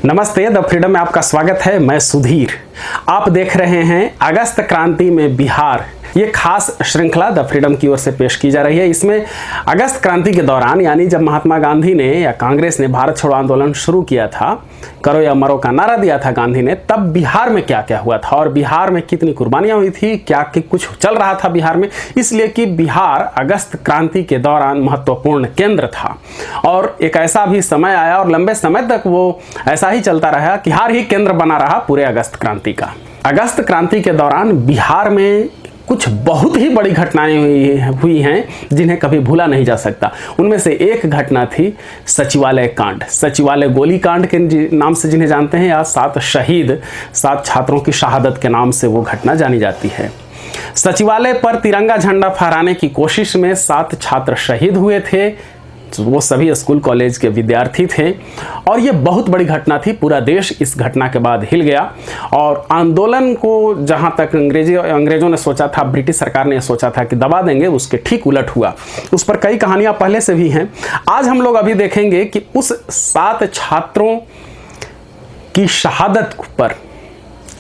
नमस्ते, the freedom में आपका स्वागत है। मैं सुधीर। आप देख रहे हैं अगस्त क्रांति में बिहार। ये खास श्रृंखला द फ्रीडम की ओर से पेश की जा रही है। इसमें अगस्त क्रांति के दौरान, यानी जब महात्मा गांधी ने या कांग्रेस ने भारत छोड़ो आंदोलन शुरू किया था, करो या मरो का नारा दिया था गांधी ने, तब बिहार में क्या क्या हुआ था और बिहार में कितनी कुर्बानियां हुई थी, क्या कुछ चल रहा था बिहार में। इसलिए कि बिहार अगस्त क्रांति के दौरान महत्वपूर्ण केंद्र था और एक ऐसा भी समय आया और लंबे समय तक वो ऐसा ही चलता रहा कि बिहार ही केंद्र बना रहा पूरे अगस्त क्रांति का। अगस्त क्रांति के दौरान बिहार में कुछ बहुत ही बड़ी घटनाएं हुई हैं जिन्हें कभी भूला नहीं जा सकता। उनमें से एक घटना थी सचिवालय कांड, सचिवालय गोलीकांड के नाम से जिन्हें जानते हैं, या 7 शहीद 7 छात्रों की शहादत के नाम से वो घटना जानी जाती है। सचिवालय पर तिरंगा झंडा फहराने की कोशिश में 7 छात्र शहीद हुए थे। वो सभी स्कूल कॉलेज के विद्यार्थी थे और ये बहुत बड़ी घटना थी। पूरा देश इस घटना के बाद हिल गया और आंदोलन को जहां तक अंग्रेजों ने सोचा था, ब्रिटिश सरकार ने सोचा था कि दबा देंगे, उसके ठीक उलट हुआ। उस पर कई कहानियां पहले से भी हैं। आज हम लोग अभी देखेंगे कि उस 7 छात्रों की शहादत पर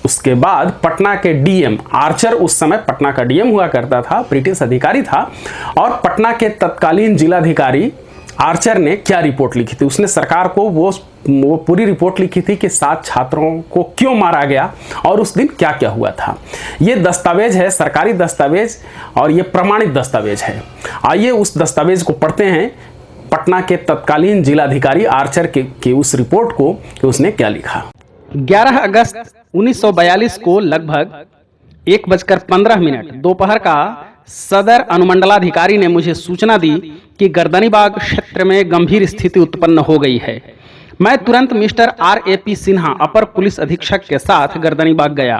उसके बाद पटना के डीएम आर्चर, उस समय पटना का डीएम हुआ करता था, ब्रिटिश अधिकारी था, और पटना के तत्कालीन जिलाधिकारी आर्चर ने क्या रिपोर्ट लिखी थी। उसने सरकार को वो पूरी रिपोर्ट लिखी थी कि 7 छात्रों को क्यों मारा गया और उस दिन क्या क्या हुआ था। ये दस्तावेज है, सरकारी दस्तावेज, और ये प्रमाणित दस्तावेज है। आइए उस दस्तावेज को पढ़ते हैं, पटना के तत्कालीन जिलाधिकारी आर्चर की उस रिपोर्ट को कि उसने क्या लिखा। 11 अगस्त 1942 को लगभग 1:15 दोपहर का सदर अनुमंडलाधिकारी ने मुझे सूचना दी कि गर्दनीबाग क्षेत्र में गंभीर स्थिति उत्पन्न हो गई है। मैं तुरंत मिस्टर RAP सिन्हा, अपर पुलिस अधीक्षक के साथ गर्दनीबाग गया।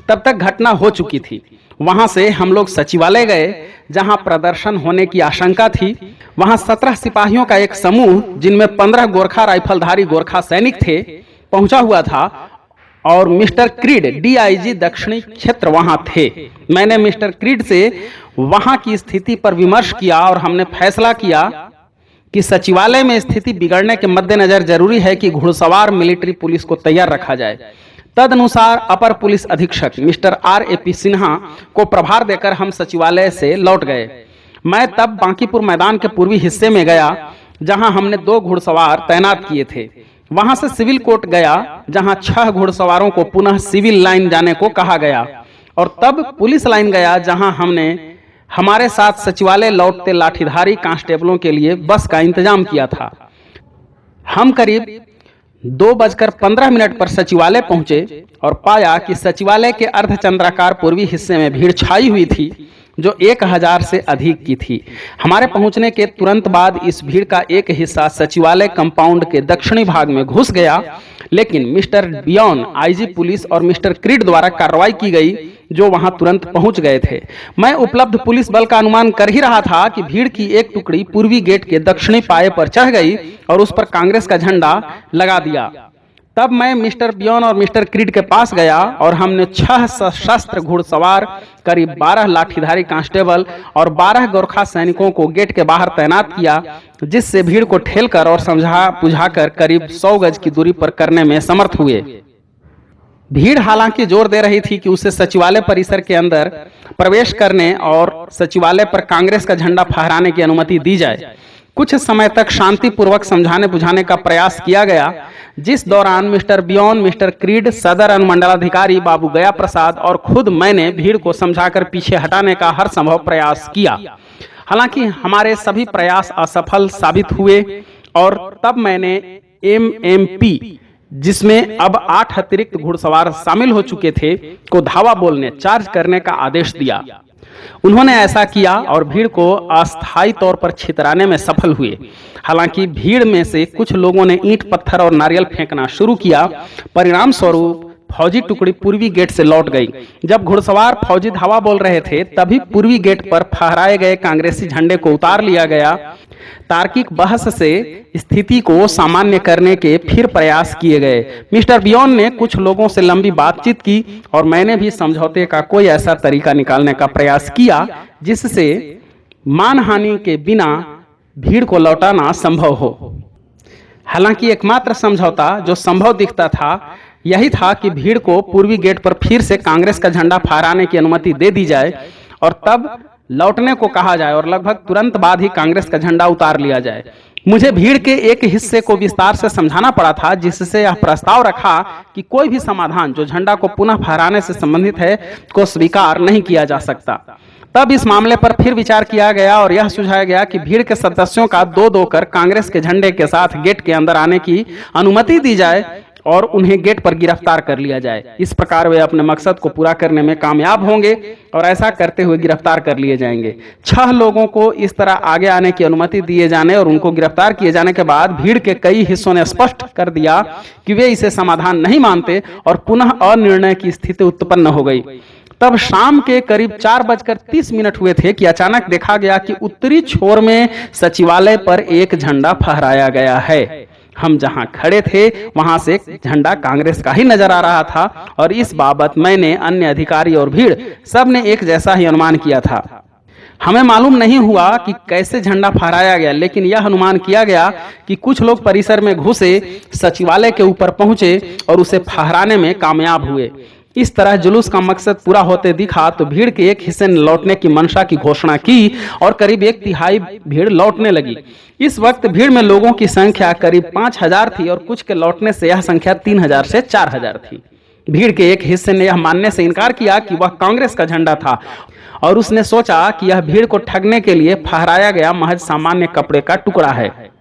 तब तक घटना हो चुकी थी। वहां से हम लोग सचिवालय गए, जहां प्रदर्शन होने की आशंका थी। वहां 17 सिपाहियों का एक समूह, जिनमें 15 गोरखा राइफलधारी गोरखा सैनिक थे, पहुंचा हुआ था और मिस्टर क्रीड DIG दक्षिणी क्षेत्र वहां थे। मैंने मिस्टर क्रीड से वहां की स्थिति पर विमर्श किया और हमने फैसला किया कि सचिवालय में स्थिति बिगड़ने के मद्देनजर जरूरी है कि घुड़सवार मिलिट्री पुलिस को तैयार रखा जाए। तदनुसार अपर पुलिस अधीक्षक मिस्टर RAP सिन्हा को प्रभार देकर हम सचिवालय से लौट गए। मैं तब बांकीपुर मैदान के पूर्वी हिस्से में गया, जहां हमने 2 घुड़सवार तैनात किए थे। वहां से सिविल कोर्ट गया, जहां 6 घुड़सवारों को पुनः सिविल लाइन जाने को कहा गया, और तब पुलिस लाइन गया, जहां हमने हमारे साथ सचिवालय लौटते लाठीधारी कांस्टेबलों के लिए बस का इंतजाम किया था। हम करीब 2:15 पर सचिवालय पहुंचे और पाया कि सचिवालय के अर्धचंद्राकार पूर्वी हिस्से में भीड़ छाई हुई थी, जो 1000 से अधिक की थी। हमारे पहुंचने के तुरंत बाद इस भीड़ का एक हिस्सा सचिवालय कंपाउंड के दक्षिणी भाग में घुस गया, लेकिन मिस्टर बियॉन IG पुलिस और मिस्टर क्रीड द्वारा कार्रवाई की गई, जो वहां तुरंत पहुंच गए थे। मैं उपलब्ध पुलिस बल का अनुमान कर ही रहा था कि भीड़ की एक टुकड़ी पूर्वी गेट के दक्षिणी पाए पर चढ़ गई और उस पर कांग्रेस का झंडा लगा दिया। तब मैं मिस्टर बियॉन और मिस्टर क्रीड के पास गया और हमने 6 सशस्त्र घुड़सवार, करीब 12 लाठीधारी कांस्टेबल और 12 गोरखा सैनिकों को गेट के बाहर तैनात किया, जिससे भीड़ को ठेलकर और समझा बुझाकर करीब 100 गज की दूरी पर करने में समर्थ हुए। भीड़ हालांकि जोर दे रही थी कि उसे सचिवालय परिसर के अंदर प्रवेश करने और सचिवालय पर कांग्रेस का झंडा फहराने की अनुमति दी जाए। कुछ समय तक शांतिपूर्वक समझाने बुझाने का प्रयास किया गया, जिस दौरान मिस्टर बियॉन, मिस्टर क्रीड, सदर अनुमंडलाधिकारी बाबू गया प्रसाद और खुद मैंने भीड़ को समझाकर पीछे हटाने का हर संभव प्रयास किया। हालांकि हमारे सभी प्रयास असफल साबित हुए और तब मैंने MMP, जिसमें अब 8 अतिरिक्त घुड़सवार शामिल हो चुके थे, को धावा बोलने, चार्ज करने का आदेश दिया। उन्होंने ऐसा किया और भीड़ को अस्थायी तौर पर छितराने में सफल हुए। हालांकि भीड़ में से कुछ लोगों ने ईंट पत्थर और नारियल फेंकना शुरू किया। परिणाम स्वरूप फौजी टुकड़ी पूर्वी गेट से लौट गई। जब घुड़सवार फौजी धावा बोल रहे थे, तभी पूर्वी गेट पर फहराए गए कांग्रेसी झंडे को उतार लिया गया। तार्किक बहस से स्थिति को सामान्य करने के फिर प्रयास किए गए। मिस्टर बियॉन ने कुछ लोगों से लंबी बातचीत की और मैंने भी समझौते का कोई ऐसा तरीका निकालने का प्रयास किया जिससे मानहानि के बिना भीड़ को लौटाना संभव हो। हालांकि एकमात्र समझौता जो संभव दिखता था यही था कि भीड़ को पूर्वी गेट पर फिर से कांग्रेस का झंडा फहराने की अनुमति दे दी जाए और तब लौटने को कहा जाए और लगभग तुरंत बाद ही कांग्रेस का झंडा उतार लिया जाए। मुझे भीड़ के एक हिस्से को विस्तार से समझाना पड़ा था, जिससे यह प्रस्ताव रखा कि कोई भी समाधान जो झंडा को पुनः फहराने से संबंधित है को स्वीकार नहीं किया जा सकता। तब इस मामले पर फिर विचार किया गया और यह सुझाया गया कि भीड़ के सदस्यों का दो दो कर कांग्रेस के झंडे के साथ गेट के अंदर आने की अनुमति दी जाए और उन्हें गेट पर गिरफ्तार कर लिया जाए। इस प्रकार वे अपने मकसद को पूरा करने में कामयाब होंगे और ऐसा करते हुए गिरफ्तार कर लिए जाएंगे। 6 लोगों को इस तरह आगे आने की अनुमति दिए जाने और उनको गिरफ्तार किए जाने के बाद भीड़ के कई हिस्सों ने स्पष्ट कर दिया कि वे इसे समाधान नहीं मानते और पुनः अनिर्णय की स्थिति उत्पन्न हो गई। तब शाम के करीब 4:30 हुए थे कि अचानक देखा गया कि उत्तरी छोर में सचिवालय पर एक झंडा फहराया गया है। हम जहां खड़े थे वहां से झंडा कांग्रेस का ही नजर आ रहा था और इस बाबत मैंने, अन्य अधिकारी और भीड़ सब ने एक जैसा ही अनुमान किया था। हमें मालूम नहीं हुआ कि कैसे झंडा फहराया गया, लेकिन यह अनुमान किया गया कि कुछ लोग परिसर में घुसे, सचिवालय के ऊपर पहुंचे और उसे फहराने में कामयाब हुए। इस तरह जुलूस का मकसद पूरा होते दिखा तो भीड़ के एक हिस्से ने लौटने की मंशा की घोषणा की और करीब 1/3 भीड़ लौटने लगी। इस वक्त भीड़ में लोगों की संख्या करीब 5000 थी और कुछ के लौटने से यह संख्या 3000 से 4000 थी। भीड़ के एक हिस्से ने यह मानने से इनकार किया कि वह कांग्रेस का झंडा था और उसने सोचा कि यह भीड़ को ठगने के लिए फहराया गया महज सामान्य कपड़े का टुकड़ा है।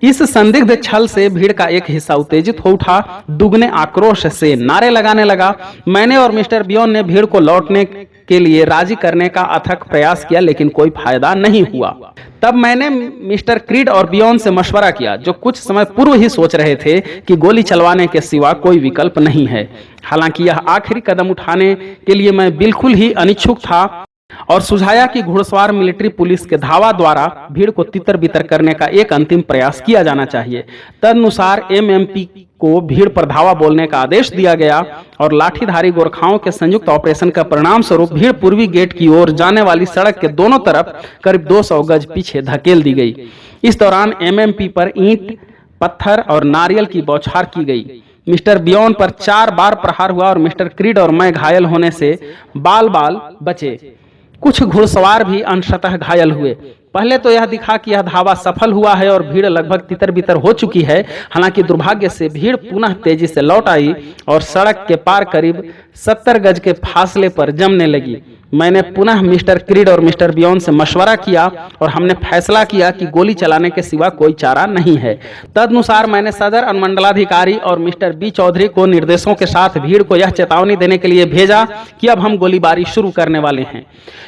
इस संदिग्ध छल से भीड़ का एक हिस्सा उत्तेजित हो उठा, दुगने आक्रोश से नारे लगाने लगा। मैंने और मिस्टर बियोन ने भीड़ को लौटने के लिए राजी करने का अथक प्रयास किया, लेकिन कोई फायदा नहीं हुआ। तब मैंने मिस्टर क्रीड और बियोन से मशवरा किया, जो कुछ समय पूर्व ही सोच रहे थे कि गोली चलवाने के सिवा कोई विकल्प नहीं है। हालांकि यह आखिरी कदम उठाने के लिए मैं बिल्कुल ही अनिच्छुक था और सुझाया कि घुड़सवार मिलिट्री पुलिस के धावा द्वारा भीड़ को तितर बितर करने का एक अंतिम प्रयास किया जाना चाहिए। तदनुसार एमएमपी को भीड़ पर धावा बोलने का आदेश दिया गया और लाठीधारी गोरखाओं के संयुक्त ऑपरेशन का परिणाम स्वरूप भीड़ पूर्वी गेट की ओर जाने वाली सड़क के दोनों तरफ करीब 200 गज पीछे धकेल दी गई। इस दौरान एमएमपी पर ईंट, पत्थर और नारियल की बौछार की गई। मिस्टर बियोन पर 4 बार प्रहार हुआ और मिस्टर क्रीड और मैं घायल होने से बाल बचे। कुछ घुड़सवार भी अंशतः घायल हुए। पहले तो यह दिखा कि यह धावा सफल हुआ है और भीड़ लगभग तितर बितर हो चुकी है। हालांकि दुर्भाग्य से भीड़ पुनः तेजी से लौट आई और सड़क के पार करीब 70 गज के फासले पर जमने लगी। मैंने पुनः मिस्टर क्रीड और मिस्टर बियोन से मशवरा किया और हमने फैसला किया कि गोली चलाने के सिवा कोई चारा नहीं है। तदनुसार मैंने सदर अनुमंडलाधिकारी और मिस्टर बी चौधरी को निर्देशों के साथ भीड़ को यह चेतावनी देने के लिए भेजा कि अब हम गोलीबारी शुरू करने वाले हैं।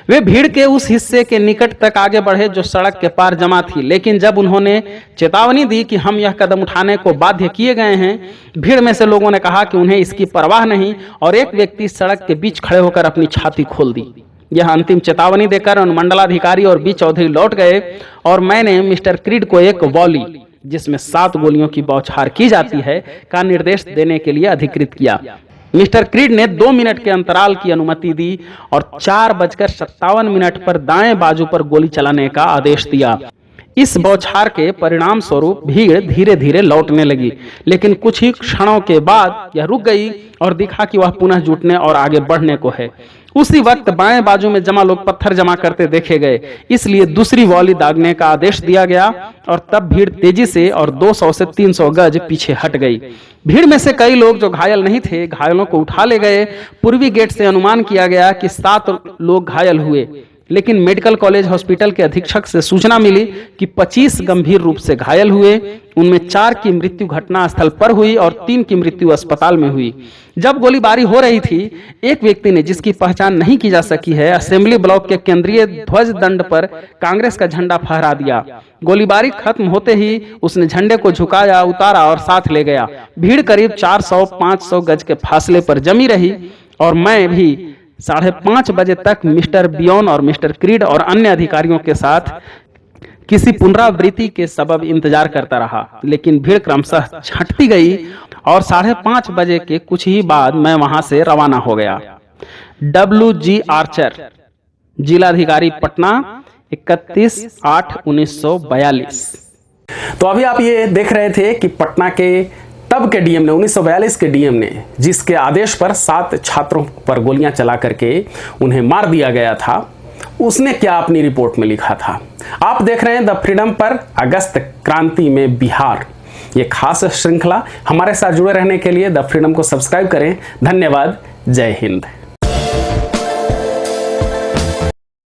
वे भीड़ के उस हिस्से के निकट तक आगे बढ़े जो सड़क के पार जमा थी, लेकिन जब उन्होंने चेतावनी दी कि हम यह कदम उठाने को बाध्य किए गए हैं, भीड़ में से लोगों ने कहा कि उन्हें इसकी परवाह नहीं और एक व्यक्ति सड़क के बीच खड़े होकर अपनी छाती खोल दी। यह अंतिम चेतावनी देकर अनुमंडलाधिकारी और बी चौधरी लौट गए और मैंने मिस्टर क्रीड को एक वॉली, जिसमें 7 गोलियों की बौछार की जाती है, का निर्देश देने के लिए अधिकृत किया। मिस्टर क्रीड ने 2 मिनट के अंतराल की अनुमति दी और 4:57 पर दाएं बाजू पर गोली चलाने का आदेश दिया। इस बौछार के परिणाम स्वरूप भीड़ धीरे धीरे लौटने लगी, लेकिन कुछ ही क्षणों के बाद यह रुक गई और दिखा कि वह पुनः जुटने और आगे बढ़ने को है। उसी वक्त बाएं बाजू में जमा लोग पत्थर जमा करते देखे गए, इसलिए दूसरी वॉली दागने का आदेश दिया गया और तब भीड़ तेजी से और 200 से 300 गज पीछे हट गई। भीड़ में से कई लोग जो घायल नहीं थे, घायलों को उठा ले गए। पूर्वी गेट से अनुमान किया गया कि 7 लोग घायल हुए, लेकिन मेडिकल कॉलेज हॉस्पिटल के अधीक्षक से सूचना मिली कि 25 गंभीर रूप से घायल हुए। उनमें 4 की मृत्यु घटना स्थल पर हुई और 3 की मृत्यु अस्पताल में हुई। जब गोलीबारी हो रही थी, एक व्यक्ति ने, जिसकी पहचान नहीं की जा सकी है, असेंबली ब्लॉक के केंद्रीय ध्वज दंड पर कांग्रेस का झंडा फहरा दिया। गोलीबारी खत्म होते ही उसने झंडे को झुकाया, उतारा और साथ ले गया। भीड़ करीब 400-500 गज के फासले पर जमी रही और मैं भी 5:30 बजे तक मिस्टर बियोन और मिस्टर क्रीड और अन्य अधिकारियों के साथ किसी पुनरावृत्ति के सबब इंतजार करता रहा। लेकिन भीड़ क्रमशः छंटती गई और 5:30 बजे के कुछ ही बाद मैं वहां से रवाना हो गया। WG आर्चर, जिलाधिकारी पटना, 31/8/1942। तो अभी आप ये देख रहे थे कि पटना के तब के डीएम ने 1942 के डीएम ने जिसके आदेश पर 7 छात्रों पर गोलियां चला करके उन्हें मार दिया गया था, उसने क्या अपनी रिपोर्ट में लिखा था। आप देख रहे हैं द फ्रीडम पर अगस्त क्रांति में बिहार, ये खास श्रृंखला। हमारे साथ जुड़े रहने के लिए द फ्रीडम को सब्सक्राइब करें। धन्यवाद। जय हिंद।